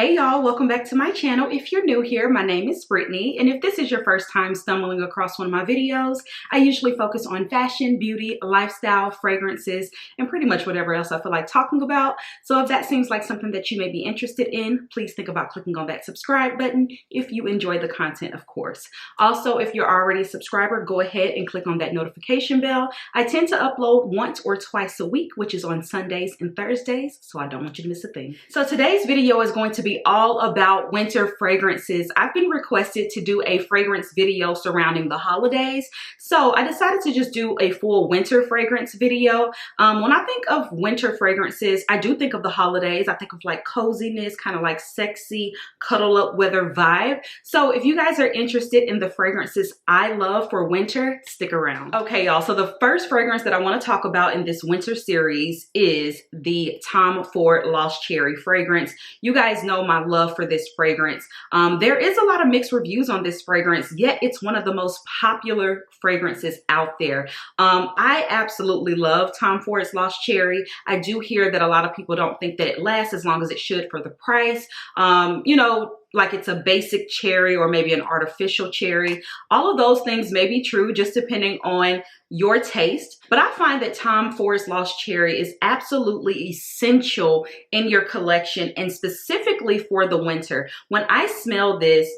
Hey y'all, welcome back to my channel. If you're new here, my name is Brittany, and if this is your first time stumbling across one of my videos, I usually focus on fashion, beauty, lifestyle, fragrances, and pretty much whatever else I feel like talking about. So if that seems like something that you may be interested in, please think about clicking on that subscribe button if you enjoy the content, of course. Also, if you're already a subscriber, go ahead and click on that notification bell. I tend to upload once or twice a week, which is on Sundays and Thursdays, so I don't want you to miss a thing. So today's video is going to be all about winter fragrances. I've been requested to do a fragrance video surrounding the holidays, so I decided to just do a full winter fragrance video. When I think of winter fragrances, I do think of the holidays. I think of like coziness, kind of like sexy, cuddle up weather vibe. So if you guys are interested in the fragrances I love for winter, stick around. Okay, y'all, so the first fragrance that I want to talk about in this winter series is the Tom Ford Lost Cherry fragrance. You guys know my love for this fragrance. There is a lot of mixed reviews on this fragrance, yet it's one of the most popular fragrances out there. I absolutely love Tom Ford's Lost Cherry. I do hear that a lot of people don't think that it lasts as long as it should for the price. You know, like it's a basic cherry or maybe an artificial cherry. All of those things may be true, just depending on your taste. But I find that Tom Ford's Lost Cherry is absolutely essential in your collection, and specifically for the winter. When I smell this,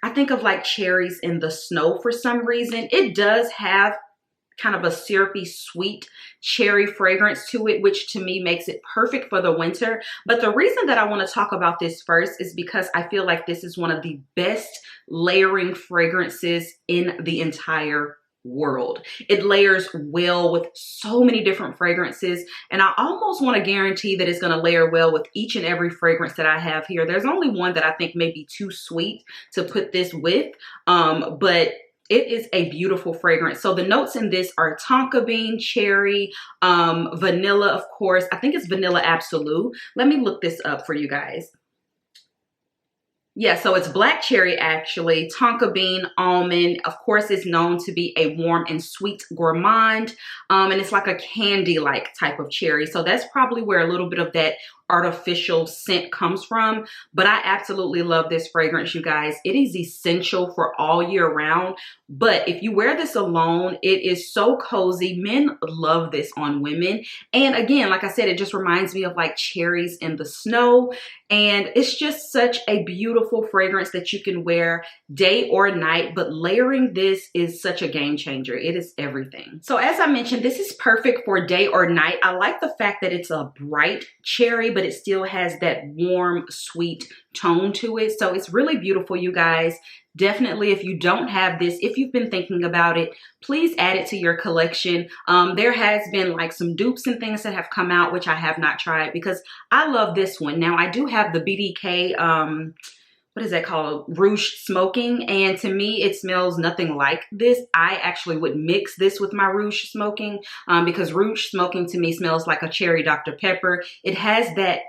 I think of like cherries in the snow for some reason. It does have kind of a syrupy, sweet cherry fragrance to it, which to me makes it perfect for the winter. But the reason that I want to talk about this first is because I feel like this is one of the best layering fragrances in the entire world. It layers well with so many different fragrances, and I almost want to guarantee that it's going to layer well with each and every fragrance that I have here. There's only one that I think may be too sweet to put this with, but it is a beautiful fragrance. So the notes in this are tonka bean, cherry, vanilla, of course. I think it's vanilla absolute. Let me look this up for you guys. Yeah, so it's black cherry actually, tonka bean, almond. Of course, it's known to be a warm and sweet gourmand, and it's like a candy-like type of cherry. So that's probably where a little bit of that artificial scent comes from. But I absolutely love this fragrance, you guys. It is essential for all year round. But if you wear this alone, it is so cozy. Men love this on women. And again, like I said, it just reminds me of like cherries in the snow. And it's just such a beautiful fragrance that you can wear day or night. But layering this is such a game changer. It is everything. So as I mentioned, this is perfect for day or night. I like the fact that it's a bright cherry, but it still has that warm, sweet tone to it. So it's really beautiful, you guys. Definitely, if you don't have this, if you've been thinking about it, please add it to your collection. There has been like some dupes and things that have come out, which I have not tried because I love this one. Now, I do have the BDK, what is that called? Rouge Smoking. And to me, it smells nothing like this. I actually would mix this with my Rouge Smoking because Rouge Smoking to me smells like a cherry Dr. Pepper. It has that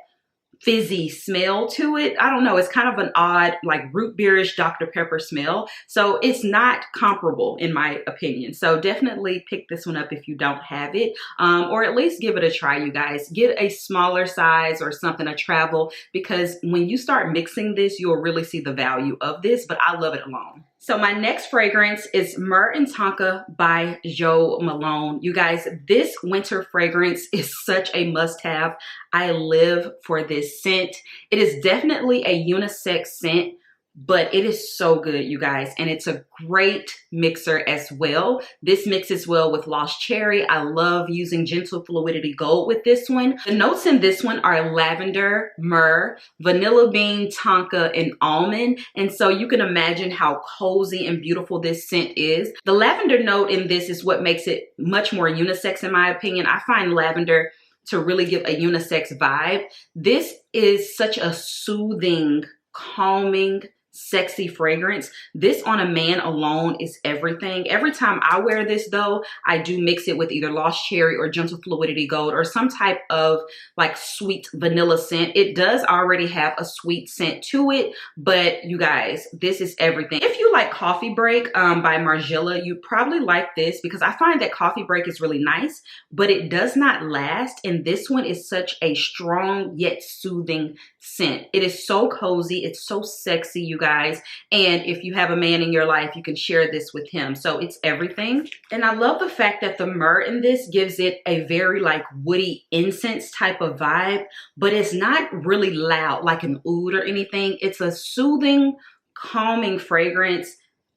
fizzy smell to it. I don't know. It's kind of an odd, like root beerish Dr. Pepper smell. So it's not comparable in my opinion. So definitely pick this one up if you don't have it, or at least give it a try, you guys. Get a smaller size or something to travel, because when you start mixing this, you'll really see the value of this, but I love it alone. So my next fragrance is Myrrh and Tonka by Jo Malone. You guys, this winter fragrance is such a must-have. I live for this scent. It is definitely a unisex scent, but it is so good, you guys, and it's a great mixer as well. This mixes well with Lost Cherry. I love using Gentle Fluidity Gold with this one. The notes in this one are lavender, myrrh, vanilla bean, tonka, and almond, and so you can imagine how cozy and beautiful this scent is. The lavender note in this is what makes it much more unisex in my opinion. I find lavender to really give a unisex vibe. This is such a soothing, calming sexy fragrance. This on a man alone is everything. Every time I wear this though, I do mix it with either Lost Cherry or Gentle Fluidity Gold or some type of like sweet vanilla scent. It does already have a sweet scent to it, but you guys, this is everything. If you like Coffee Break by Margiela, you probably like this because I find that Coffee Break is really nice, but it does not last. And this one is such a strong yet soothing scent. It is so cozy. It's so sexy, you guys. And if you have a man in your life, you can share this with him. So it's everything. And I love the fact that the myrrh in this gives it a very like woody incense type of vibe, but it's not really loud like an oud or anything. It's a soothing, calming fragrance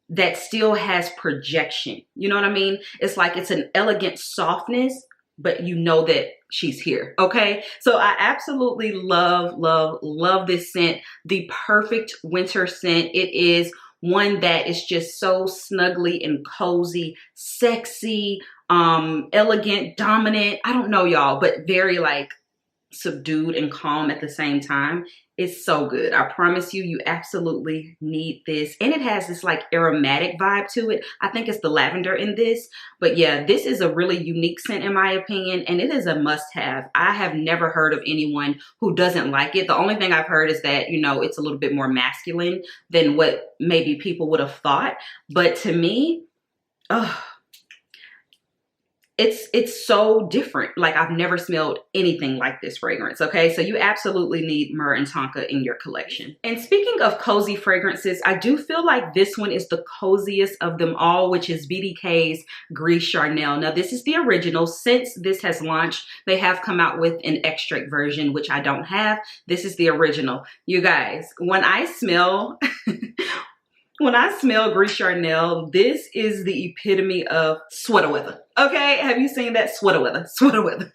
that still has projection. You know what I mean? It's like it's an elegant softness, but you know that she's here, okay? So I absolutely love this scent. The perfect winter scent. It is one that is just so snuggly and cozy, sexy, elegant, dominant. I don't know y'all, but very like subdued and calm at the same time. It's so good. I promise you, you absolutely need this. And it has this like aromatic vibe to it. I think it's the lavender in this. But yeah, this is a really unique scent in my opinion. And it is a must have. I have never heard of anyone who doesn't like it. The only thing I've heard is that, you know, it's a little bit more masculine than what maybe people would have thought. But to me, it's so different. Like I've never smelled anything like this fragrance, okay? So you absolutely need Myrrh and Tonka in your collection. And speaking of cozy fragrances, I do feel like this one is the coziest of them all, which is BDK's Gris Charnel. Now this is the original. Since this has launched, they have come out with an extract version, which I don't have. This is the original. You guys, when I smell... When I smell Gris Charnel, this is the epitome of sweater weather. Okay, have you seen that? Sweater weather, sweater weather.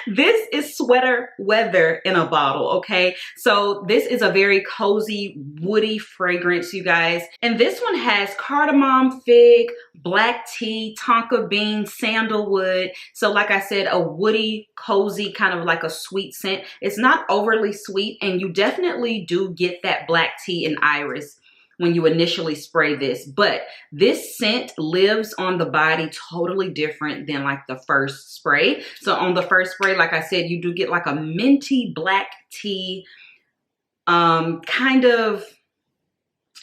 This is sweater weather in a bottle, okay? So this is a very cozy, woody fragrance, you guys. And this one has cardamom, fig, black tea, tonka bean, sandalwood. So like I said, a woody, cozy, kind of like a sweet scent. It's not overly sweet, and you definitely do get that black tea and iris when you initially spray this, but this scent lives on the body totally different than like the first spray. So on the first spray, like I said, you do get like a minty black tea, kind of,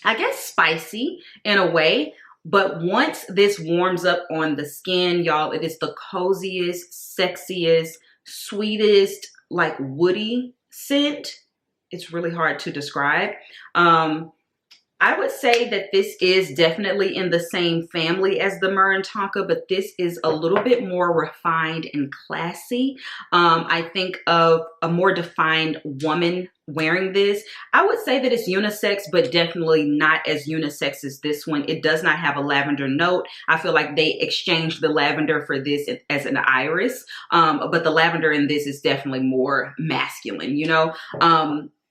I guess, spicy in a way. But once this warms up on the skin, y'all, it is the coziest, sexiest, sweetest, like woody scent. It's really hard to describe. I would say that this is definitely in the same family as the Myrrh and Tonka, but this is a little bit more refined and classy. I think of a more defined woman wearing this. I would say that it's unisex, but definitely not as unisex as this one. It does not have a lavender note. I feel like they exchanged the lavender for this as an iris, but the lavender in this is definitely more masculine, you know?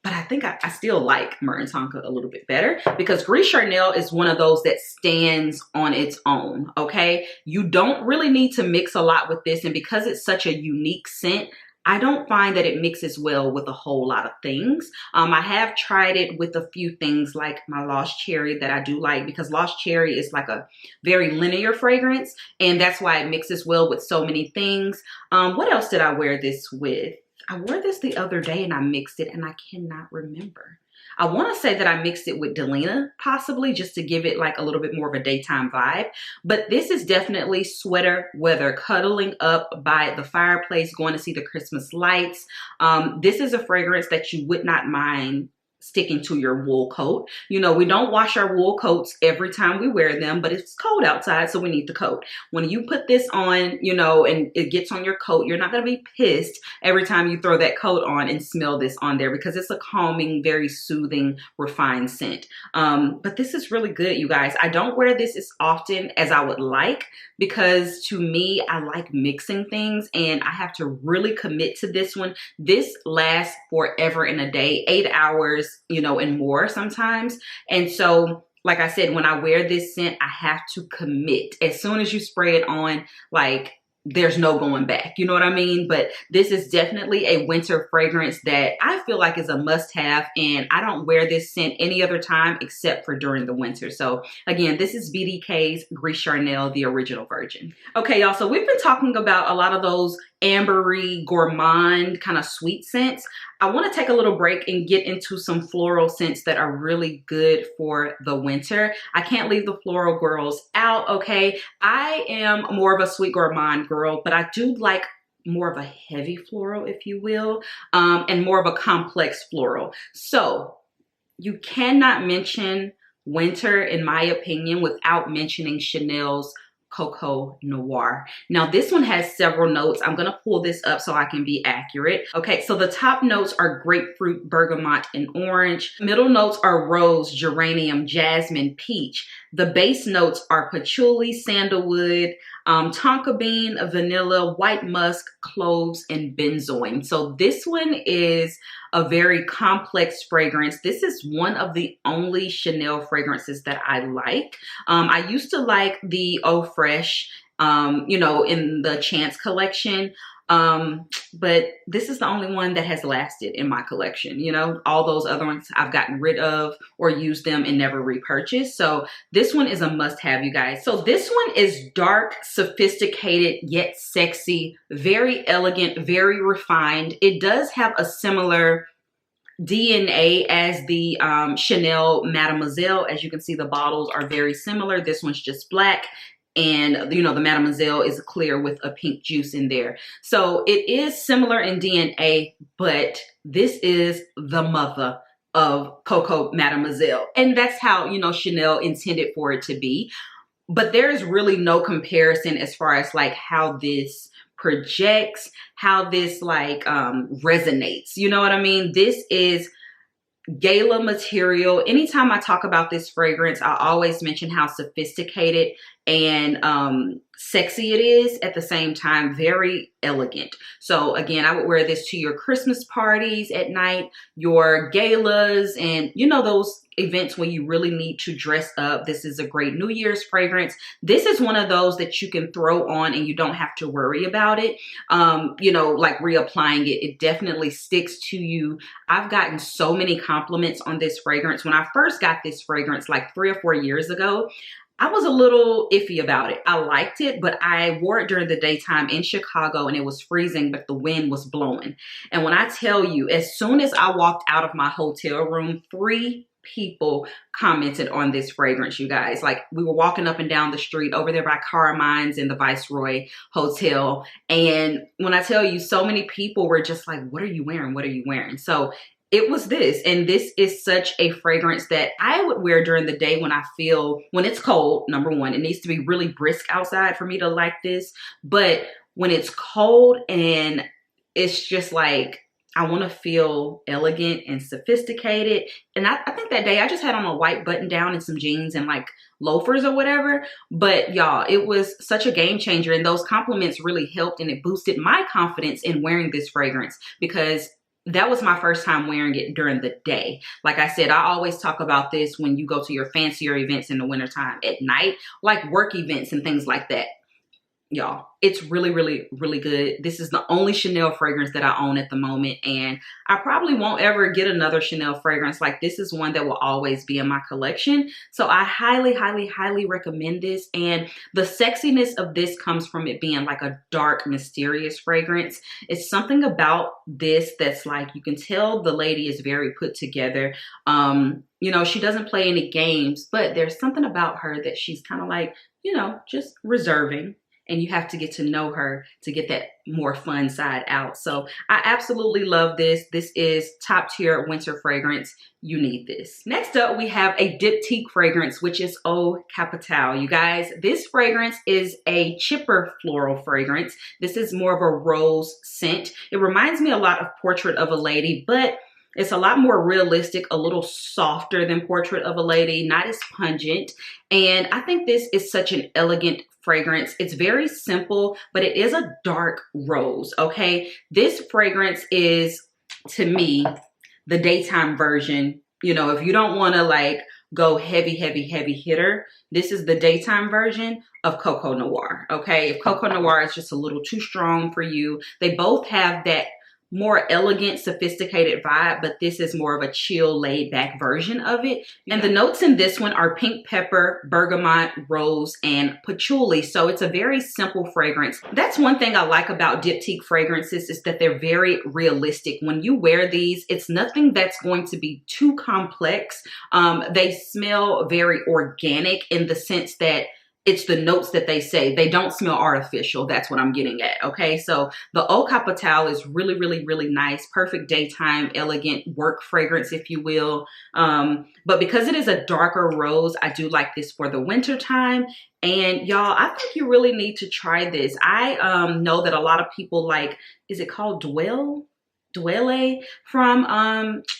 But I think I still like Myrrh and Tonka a little bit better because Gris Charnel is one of those that stands on its own, okay? You don't really need to mix a lot with this, and because it's such a unique scent, I don't find that it mixes well with a whole lot of things. I have tried it with a few things like my Lost Cherry that I do like, because Lost Cherry is like a very linear fragrance, and that's why it mixes well with so many things. What else did I wear this with? I wore this the other day and I mixed it and I cannot remember. I want to say that I mixed it with Delina, possibly, just to give it like a little bit more of a daytime vibe. But this is definitely sweater weather, cuddling up by the fireplace, going to see the Christmas lights. This is a fragrance that you would not mind sticking to your wool coat. You know, we don't wash our wool coats every time we wear them, but it's cold outside, so we need the coat. When you put this on, you know, and it gets on your coat, you're not going to be pissed every time you throw that coat on and smell this on there, because it's a calming, very soothing, refined scent. But this is really good, you guys. I don't wear this as often as I would like, because to me, I like mixing things and I have to really commit to this one. This lasts forever and a day, 8 hours, you know, and more sometimes. And so, like I said, when I wear this scent, I have to commit. As soon as you spray it on, like, there's no going back, you know what I mean? But this is definitely a winter fragrance that I feel like is a must-have, and I don't wear this scent any other time except for during the winter. So again, this is BDK's Gris Charnel, the original version. Okay, y'all, so we've been talking about a lot of those ambery, gourmand kind of sweet scents. I want to take a little break and get into some floral scents that are really good for the winter. I can't leave the floral girls out, okay? I am more of a sweet gourmand girl, but I do like more of a heavy floral, if you will, and more of a complex floral. So you cannot mention winter, in my opinion, without mentioning Chanel's Coco Noir. Now this one has several notes. I'm gonna pull this up so I can be accurate. Okay, so the top notes are grapefruit, bergamot, and orange. Middle notes are rose, geranium, jasmine, peach. The base notes are patchouli, sandalwood, tonka bean, vanilla, white musk, cloves, and benzoin. So this one is a very complex fragrance. This is one of the only Chanel fragrances that I like. I used to like the Eau Fresh, you know, in the Chance collection. But this is the only one that has lasted in my collection. You know, all those other ones I've gotten rid of or used them and never repurchased. So this one is a must-have, you guys. So this one is dark, sophisticated, yet sexy, very elegant, very refined. It does have a similar DNA as the Chanel Mademoiselle. As you can see, the bottles are very similar. This one's just black. And, you know, the Mademoiselle is clear with a pink juice in there. So it is similar in DNA, but this is the mother of Coco Mademoiselle. And that's how, you know, Chanel intended for it to be. But there's really no comparison as far as like how this projects, how this like resonates. You know what I mean? This is gala material. Anytime I talk about this fragrance, I always mention how sophisticated and sexy it is at the same time, very elegant. So again, I would wear this to your Christmas parties at night, your galas, and you know, those events when you really need to dress up. This is a great New Year's fragrance. This is one of those that you can throw on and you don't have to worry about it, you know, like reapplying it. It definitely sticks to you. I've gotten so many compliments on this fragrance. When I first got this fragrance like 3 or 4 years ago, I was a little iffy about it. I liked it, but I wore it during the daytime in Chicago and it was freezing, but the wind was blowing. And when I tell you, as soon as I walked out of my hotel room, 3 people commented on this fragrance, you guys. Like, we were walking up and down the street over there by Carmine's in the Viceroy Hotel. And when I tell you, so many people were just like, what are you wearing? What are you wearing? So it was this, and this is such a fragrance that I would wear during the day when I feel, when it's cold, number one. It needs to be really brisk outside for me to like this. But when it's cold and it's just like, I want to feel elegant and sophisticated. And I think that day I just had on a white button down and some jeans and like loafers or whatever. But y'all, it was such a game changer. And those compliments really helped, and it boosted my confidence in wearing this fragrance, because that was my first time wearing it during the day. Like I said, I always talk about this when you go to your fancier events in the wintertime. At night, like work events and things like that. Y'all, it's really, really, really good. This is the only Chanel fragrance that I own at the moment, and I probably won't ever get another Chanel fragrance. Like, this is one that will always be in my collection. So I highly, highly, highly recommend this. And the sexiness of this comes from it being like a dark, mysterious fragrance. It's something about this that's like, you can tell the lady is very put together. You know, she doesn't play any games, but there's something about her that she's kind of like, you know, just reserving. And you have to get to know her to get that more fun side out. So I absolutely love this. This is top tier winter fragrance. You need this. Next up, we have a Diptyque fragrance, which is Eau Capitale. You guys, this fragrance is a chipper floral fragrance. This is more of a rose scent. It reminds me a lot of Portrait of a Lady, but it's a lot more realistic, a little softer than Portrait of a Lady, not as pungent. And I think this is such an elegant fragrance. It's very simple, but it is a dark rose, okay? This fragrance is, to me, the daytime version. You know, if you don't want to like go heavy, heavy, heavy hitter. This is the daytime version of Coco Noir, okay? If Coco Noir is just a little too strong for you, they both have that more elegant, sophisticated vibe, but this is more of a chill, laid back version of it. And the notes in this one are pink pepper, bergamot, rose, and patchouli. So it's a very simple fragrance. That's one thing I like about Diptyque fragrances, is that they're very realistic. When you wear these, it's nothing that's going to be too complex. They smell very organic in the sense that it's the notes that they say. They don't smell artificial. That's what I'm getting at, okay? So the Eau Capitale is really, really, really nice. Perfect daytime, elegant work fragrance, if you will. But because it is a darker rose, I do like this for the winter time. And y'all, I think you really need to try this. I know that a lot of people like, is it called Dwelle from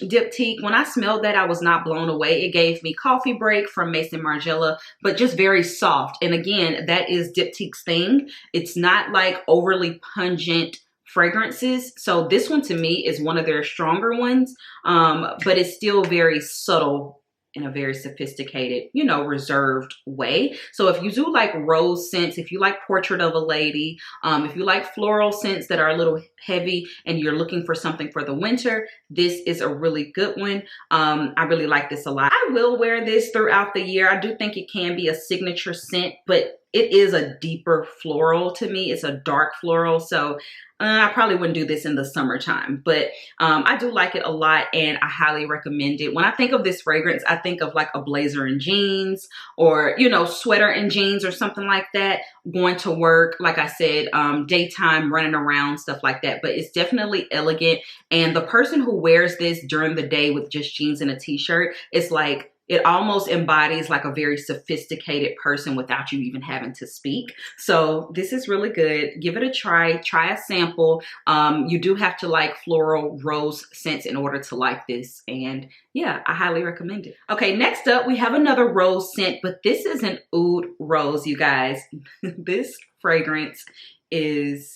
Diptyque. When I smelled that, I was not blown away. It gave me Coffee Break from Maison Margiela, but just very soft. And again, that is Diptyque's thing. It's not like overly pungent fragrances. So this one to me is one of their stronger ones, but it's still very subtle in a very sophisticated, you know, reserved way. So if you do like rose scents, if you like Portrait of a Lady, if you like floral scents that are a little heavy and you're looking for something for the winter, this is a really good one. I really like this a lot. I will wear this throughout the year. I do think it can be a signature scent, but it is a deeper floral to me. It's a dark floral. So I probably wouldn't do this in the summertime, but I do like it a lot and I highly recommend it. When I think of this fragrance, I think of like a blazer and jeans, or, you know, sweater and jeans or something like that, going to work, like I said, daytime, running around, stuff like that. But it's definitely elegant. And the person who wears this during the day with just jeans and a t-shirt, it's like, it almost embodies like a very sophisticated person without you even having to speak. So this is really good. Give it a try. Try a sample. You do have to like floral rose scents in order to like this. And yeah, I highly recommend it. Okay, next up we have another rose scent, but this is an oud rose, you guys. This fragrance is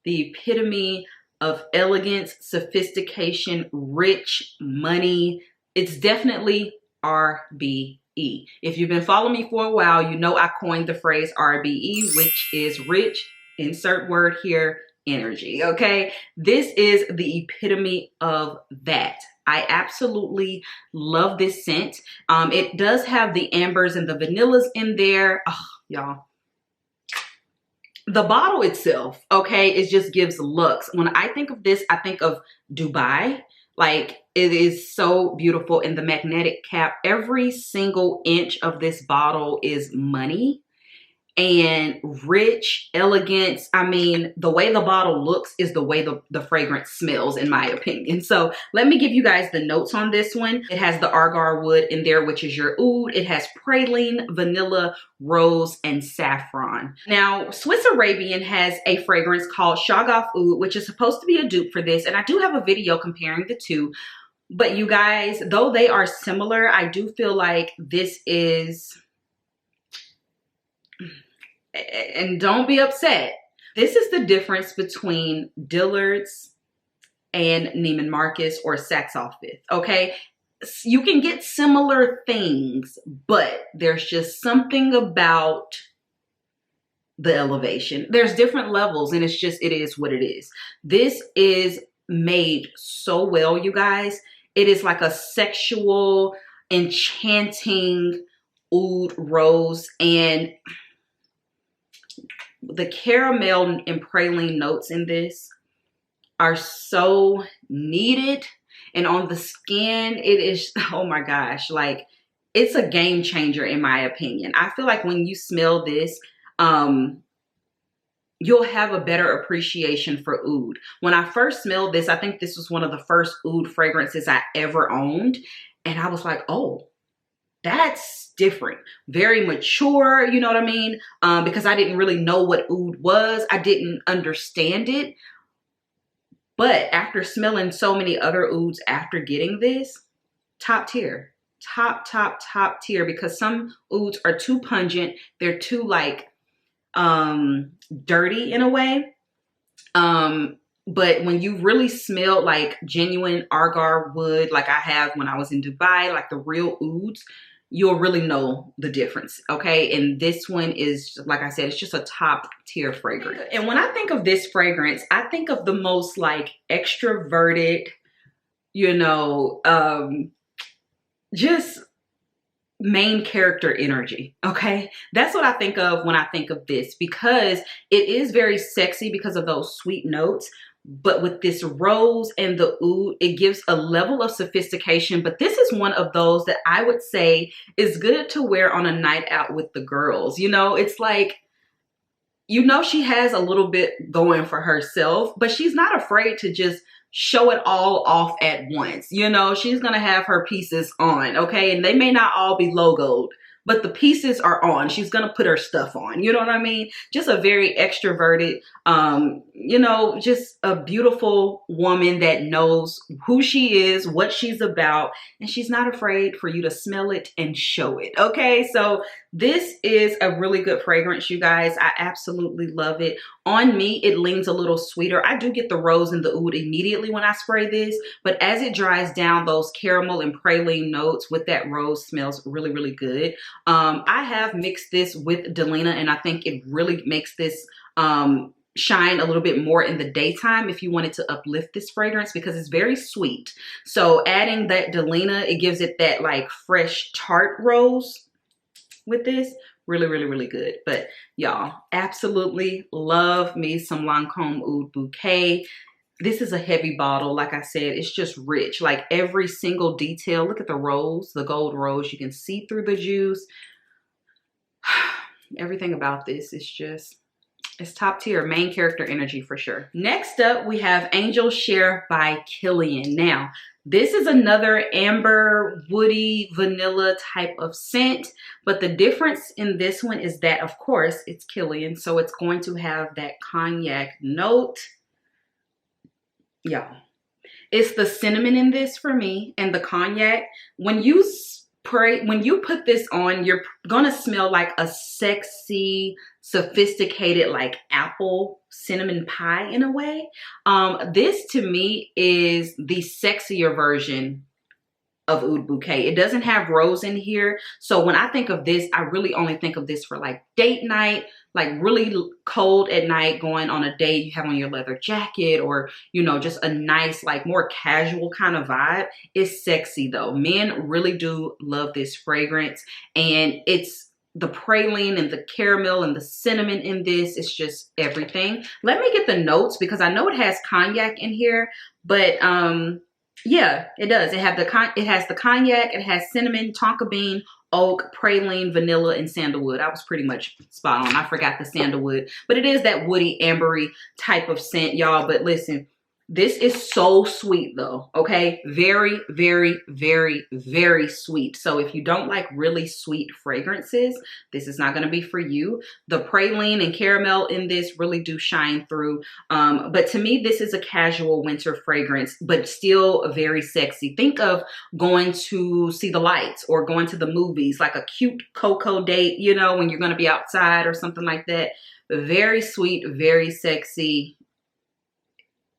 the epitome of elegance, sophistication, rich money. It's definitely RBE. If you've been following me for a while, you know I coined the phrase RBE, which is rich, insert word here, energy, okay? This is the epitome of that. I absolutely love this scent. It does have the ambers and the vanillas in there. Oh, y'all. The bottle itself, okay, it just gives looks. When I think of this, I think of Dubai. Like, it is so beautiful. In the magnetic cap, every single inch of this bottle is money and rich elegance. I mean, the way the bottle looks is the way the fragrance smells, in my opinion. So let me give you guys the notes on this one. It has the argar wood in there, which is your oud. It has praline, vanilla, rose, and saffron. Now, Swiss Arabian has a fragrance called Xerjoff Oud, which is supposed to be a dupe for this. And I do have a video comparing the two. But you guys, though they are similar, I do feel like this is, and don't be upset, this is the difference between Dillard's and Neiman Marcus or Saks Off Fifth, okay? You can get similar things, but there's just something about the elevation. There's different levels, and it's just, it is what it is. This is made so well, you guys. It is like a sexual, enchanting oud rose, and the caramel and praline notes in this are so needed. And on the skin, it is, oh my gosh, like, it's a game changer in my opinion. I feel like when you smell this, you'll have a better appreciation for oud. When I first smelled this, I think this was one of the first oud fragrances I ever owned. And I was like, oh, that's different. Very mature, you know what I mean? Because I didn't really know what oud was. I didn't understand it. But after smelling so many other ouds after getting this, top tier. Top tier. Because some ouds are too pungent. They're too like dirty in a way. But when you really smell like genuine agar wood, like I have when I was in Dubai, like the real ouds, you'll really know the difference, okay? And this one is, like I said, it's just a top tier fragrance. And when I think of this fragrance, I think of the most like extroverted, you know, just main character energy, okay? That's what I think of when I think of this, because it is very sexy because of those sweet notes. But with this rose and the oud, it gives a level of sophistication. But this is one of those that I would say is good to wear on a night out with the girls. You know, it's like, you know, she has a little bit going for herself, but she's not afraid to just show it all off at once. You know, she's going to have her pieces on, okay? And they may not all be logoed, but the pieces are on. She's going to put her stuff on. You know what I mean? Just a very extroverted, you know, just a beautiful woman that knows who she is, what she's about, and she's not afraid for you to smell it and show it. Okay, so this is a really good fragrance, you guys. I absolutely love it. On me, it leans a little sweeter. I do get the rose and the oud immediately when I spray this, but as it dries down, those caramel and praline notes with that rose smells really, really good. I have mixed this with Delina, and I think it really makes this shine a little bit more in the daytime if you wanted to uplift this fragrance, because it's very sweet. So adding that Delina, it gives it that like fresh tart rose with this. Really, really, really good. But y'all, absolutely love me some Lancome Oud Bouquet. This is a heavy bottle. Like I said, it's just rich. Like every single detail. Look at the rose, the gold rose. You can see through the juice. Everything about this is just, it's top tier, main character energy for sure. Next up, we have Angel Share by Killian. Now, this is another amber, woody, vanilla type of scent, but the difference in this one is that, of course, it's Killian, so it's going to have that cognac note. Yeah, it's the cinnamon in this for me and the cognac. When you put this on, you're gonna smell like a sexy, sophisticated, like apple cinnamon pie in a way. This to me is the sexier version of Oud Bouquet. It doesn't have rose in here. So when I think of this, I really only think of this for like date night, like really cold at night, going on a date, you have on your leather jacket, or, you know, just a nice, like more casual kind of vibe. It's sexy though. Men really do love this fragrance, and it's the praline and the caramel and the cinnamon in this. It's just everything. Let me get the notes, because I know it has cognac in here, but yeah, it does. It has the cognac, it has cinnamon, tonka bean, oak, praline, vanilla, and sandalwood. I was pretty much spot on. I forgot the sandalwood, but it is that woody, ambery type of scent, y'all. But listen, this is so sweet though, okay? Very, very, very, very sweet. So if you don't like really sweet fragrances, this is not gonna be for you. The praline and caramel in this really do shine through. But to me, this is a casual winter fragrance, but still very sexy. Think of going to see the lights or going to the movies, like a cute Coco date, you know, when you're gonna be outside or something like that. Very sweet, very sexy.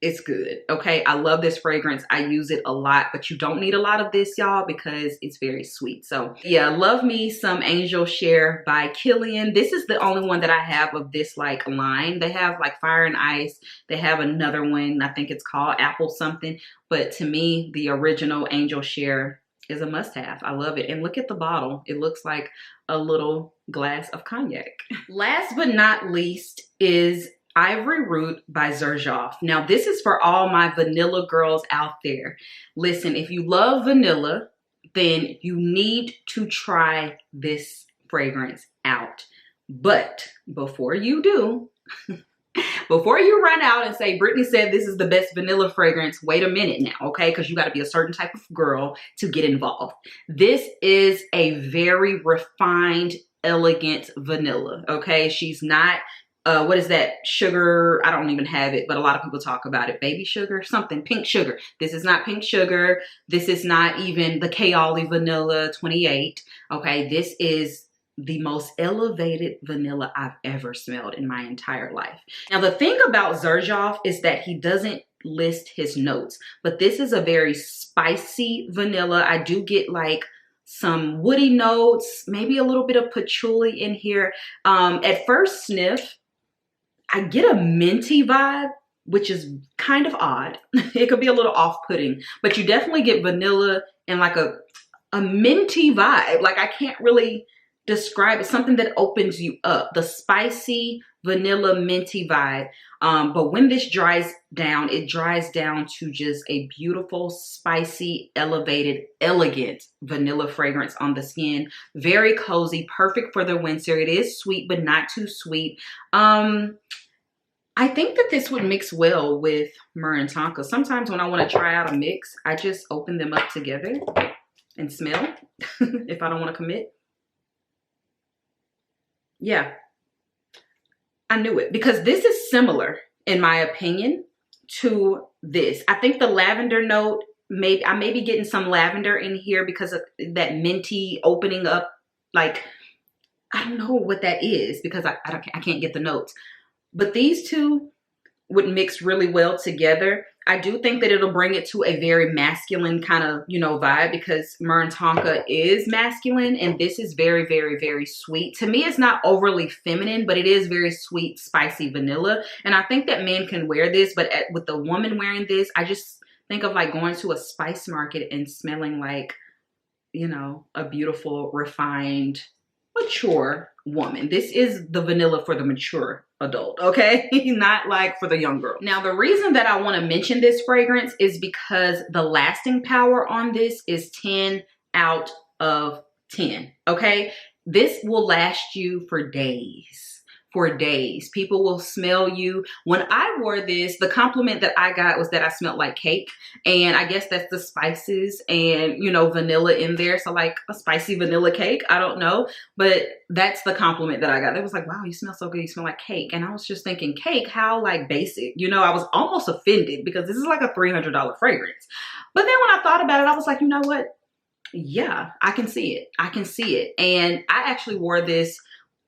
It's good, okay? I love this fragrance. I use it a lot, but you don't need a lot of this, y'all, because it's very sweet. So yeah, love me some Angel Share by Killian. This is the only one that I have of this like line. They have like Fire and Ice. They have another one, I think it's called Apple something. But to me, the original Angel Share is a must-have. I love it. And look at the bottle. It looks like a little glass of cognac. Last but not least is Ivory Root by Xerjoff. Now, this is for all my vanilla girls out there. Listen, if you love vanilla, then you need to try this fragrance out. But before you do, before you run out and say, Brittany said this is the best vanilla fragrance, wait a minute now, okay? Because you got to be a certain type of girl to get involved. This is a very refined, elegant vanilla, okay? She's not what is that sugar? I don't even have it, but a lot of people talk about it. Baby sugar, something, pink sugar. This is not pink sugar. This is not even the Kaoli Vanilla 28. Okay, this is the most elevated vanilla I've ever smelled in my entire life. Now, the thing about Xerjoff is that he doesn't list his notes, but this is a very spicy vanilla. I do get like some woody notes, maybe a little bit of patchouli in here. At first sniff, I get a minty vibe, which is kind of odd. It could be a little off-putting, but you definitely get vanilla and like a minty vibe. Like I can't really describe it. Something that opens you up. The spicy vanilla minty vibe. But when this dries down, it dries down to just a beautiful, spicy, elevated, elegant vanilla fragrance on the skin. Very cozy, perfect for the winter. It is sweet, but not too sweet. I think that this would mix well with Myrrh and Tonka. Sometimes when I want to try out a mix, I just open them up together and smell if I don't want to commit. Yeah, I knew it, because this is similar, in my opinion, to this. I think the lavender note, I may be getting some lavender in here because of that minty opening up. Like, I don't know what that is because I can't get the notes. But these two would mix really well together. I do think that it'll bring it to a very masculine kind of, you know, vibe, because Myrrh and Tonka is masculine and this is very, very, very sweet. To me, it's not overly feminine, but it is very sweet, spicy vanilla. And I think that men can wear this, but with the woman wearing this, I just think of like going to a spice market and smelling like, you know, a beautiful, refined, mature woman. This is the vanilla for the mature adult, okay? Not like for the young girl. Now, the reason that I want to mention this fragrance is because the lasting power on this is 10 out of 10, okay? This will last you for days. For days. People will smell you. When I wore this, the compliment that I got was that I smelled like cake. And I guess that's the spices and, you know, vanilla in there. So like a spicy vanilla cake. I don't know. But that's the compliment that I got. It was like, wow, you smell so good. You smell like cake. And I was just thinking, cake, how like basic. You know, I was almost offended because this is like a $300 fragrance. But then when I thought about it, I was like, you know what? Yeah, I can see it. I can see it. And I actually wore this,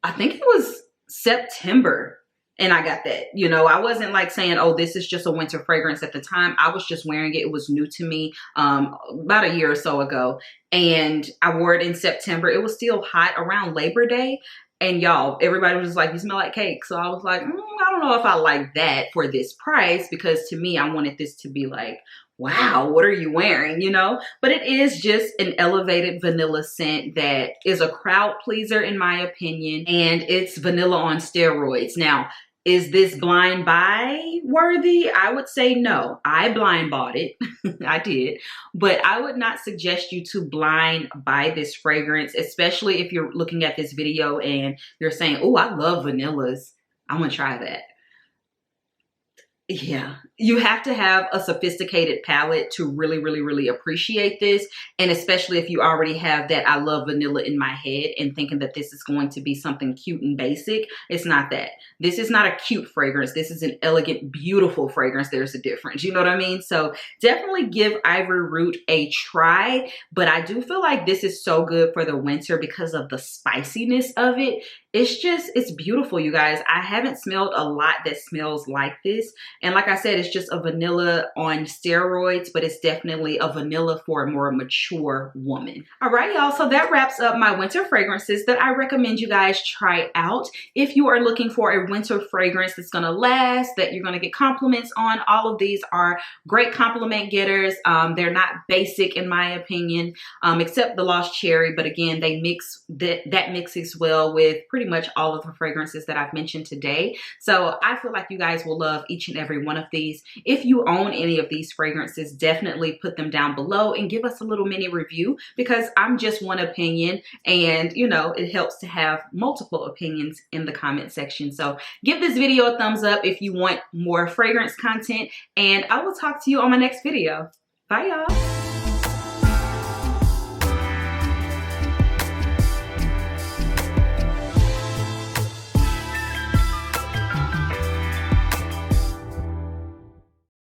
I think it was September, and I got that. You know, I wasn't like saying, oh, this is just a winter fragrance at the time. I was just wearing it. It was new to me about a year or so ago, and I wore it in September. It was still hot around Labor Day, and y'all, everybody was like, you smell like cake. So I was like, I don't know if I like that for this price, because to me, I wanted this to be like, wow, what are you wearing, you know? But it is just an elevated vanilla scent that is a crowd pleaser in my opinion, and it's vanilla on steroids. Now, is this blind buy worthy? I would say no. I blind bought it. I did. But I would not suggest you to blind buy this fragrance, especially if you're looking at this video and you're saying, oh, I love vanillas. I'm gonna try that. Yeah, you have to have a sophisticated palate to really, really, really appreciate this. And especially if you already have that I love vanilla in my head and thinking that this is going to be something cute and basic. It's not that. This is not a cute fragrance. This is an elegant, beautiful fragrance. There's a difference. You know what I mean? So definitely give Ivory Root a try. But I do feel like this is so good for the winter because of the spiciness of it. It's beautiful, you guys. I haven't smelled a lot that smells like this. And like I said, it's just a vanilla on steroids, but it's definitely a vanilla for a more mature woman. All right, y'all. So that wraps up my winter fragrances that I recommend you guys try out. If you are looking for a winter fragrance that's going to last, that you're going to get compliments on, all of these are great compliment getters. They're not basic in my opinion, except the Lost Cherry. But again, they mix, that mixes well with pretty much all of the fragrances that I've mentioned today. So I feel like you guys will love each and every one of these. If you own any of these fragrances, definitely put them down below and give us a little mini review, because I'm just one opinion, and you know, it helps to have multiple opinions in the comment section. So give this video a thumbs up if you want more fragrance content, and I will talk to you on my next video. Bye, y'all.